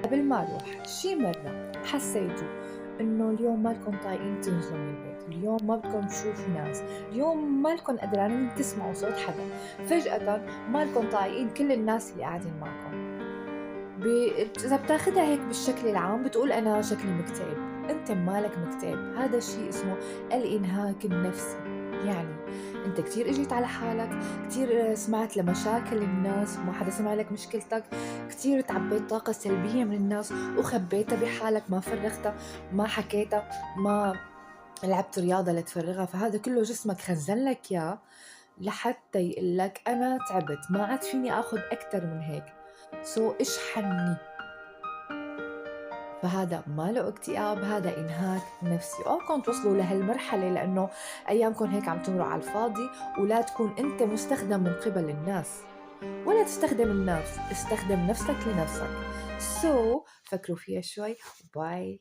قبل ما أروح شي مرة حسيتوا إنه اليوم مالكم طايقين تنزلوا من البيت، اليوم ما بدكم تشوفوا ناس، اليوم مالكم قدرانين تسمعوا صوت حدا، فجأة مالكم طايقين كل الناس اللي قاعدين معكم. ب... إذا بتاخدها هيك بالشكل العام بتقول أنا شكلي مكتئب. أنت مالك مكتئب، هذا الشيء اسمه الإنهاك النفسي. يعني أنت كتير إجيت على حالك، كتير سمعت لمشاكل الناس وما حدا سمع لك مشكلتك، كتير تعبيت طاقة سلبية من الناس وخبيتها بحالك، ما فرغتها، ما حكيتها، ما لعبت رياضة لتفرغها، فهذا كله جسمك خزن لك إياه لحتى يقلك أنا تعبت، ما عاد فيني أخذ أكتر من هيك، اشحنني. فهذا ما له اكتئاب، هذا إنهاك نفسي. اوعكم توصلوا لهالمرحلة لأنه أيامكم هيك عم تمروا على الفاضي، ولا تكون أنت مستخدم من قبل الناس، ولا تستخدم الناس، استخدم نفسك لنفسك. فكروا فيها شوي. باي.